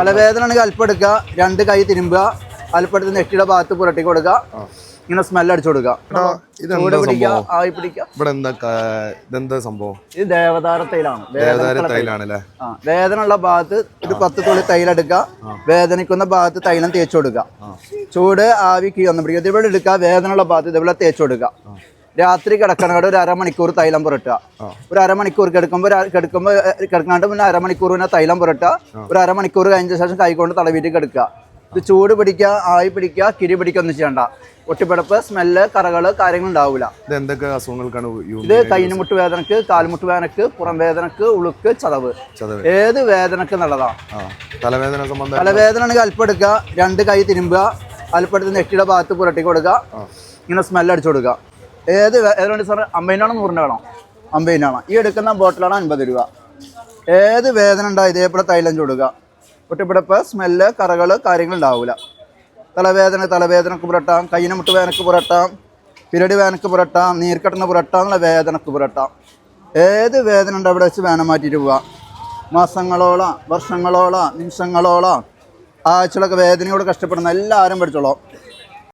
തലവേദന ആണെങ്കിൽ അല്പം എടുക്കുക, 2 കൈ തിരുമ്പുക, അല്പം എടുത്ത് നെറ്റിയുടെ ഭാഗത്ത് പുരട്ടി കൊടുക്കുക, ഇങ്ങനെ സ്മെല്ല് അടിച്ചു കൊടുക്കുക. ഇത് ദേവദാര തൈലാണ്. വേദന ഉള്ള ഭാഗത്ത് ഒരു 10 തുള്ളി തൈലം എടുക്കുക, വേദനിക്കുന്ന ഭാഗത്ത് തൈലം തേച്ചു കൊടുക്കുക. ചൂട് ആവിക്ക് ഒന്നും പിടിക്കുക, ഇതുപോലെ എടുക്കുക, വേദന ഉള്ള ഭാഗത്ത് ഇതുപോലെ തേച്ചു കൊടുക്കുക. രാത്രി കിടക്കണ ഒരു അരമണിക്കൂർ തൈലം പുരട്ടുക. ഒരു അരമണിക്കൂർ കിടക്കാണ്ട് പിന്നെ അരമണിക്കൂർ പിന്നെ തൈലം പുരട്ടുക. ഒരു അരമണിക്കൂർ കഴിഞ്ഞ ശേഷം കൈകൊണ്ട് തടവിയിട്ട് കിടക്കുക. ഇത് ചൂട് പിടിക്കുക, ആവി പിടിക്കുക, കിരി പിടിക്കുക ഒന്നും ചെയ്യണ്ട. ഒട്ടിപ്പിടപ്പ്, സ്മെല്ല്, കറകള് കാര്യങ്ങൾ ഉണ്ടാവില്ല. ഇത് കൈമുട്ട് വേദനക്ക്, കാൽമുട്ട് വേദനക്ക്, പുറം വേദനക്ക്, ഉളുക്ക്, ചതവ്, ഏത് വേദനക്ക് നല്ലതാണ്. തലവേദന ആണെങ്കിൽ അല്പം എടുക്കുക, 2 കൈ തിരുമ്പുക, അല്പം എടുത്ത് നെറ്റിയുടെ ഭാഗത്ത് പുരട്ടി കൊടുക്കുക, ഇങ്ങനെ സ്മെല്ല് അടിച്ചു കൊടുക്കുക. ഏതുകൊണ്ട് സാർ 50 100 വേണം? 50. ഈ എടുക്കുന്ന ബോട്ടിലാണ് 50 രൂപ. ഏത് വേദന ഉണ്ടാവും ഇതേപോലെ തൈലം ചൂടുക. ഒട്ടിപ്പിടപ്പ്, സ്മെല്ല്, കറകൾ കാര്യങ്ങൾ ഉണ്ടാവില്ല. തലവേദനക്ക് പുരട്ടാം, കൈയിന് മുട്ട് വേദനക്ക് പുരട്ടാം, പിരടി വേദനക്ക് പുരട്ടാം, നീർക്കെട്ടുന്ന പുരട്ടാം, വേദനക്ക് പുരട്ടാം. ഏത് വേദന ഉണ്ട് അവിടെ വെച്ച് വേണം മാറ്റിയിട്ട് പോവാം. മാസങ്ങളോളം, വർഷങ്ങളോളം, നിമിഷങ്ങളോളം, ആഴ്ചകളൊക്കെ വേദനയോട് കഷ്ടപ്പെടുന്ന എല്ലാവരും പഠിച്ചോളൂ.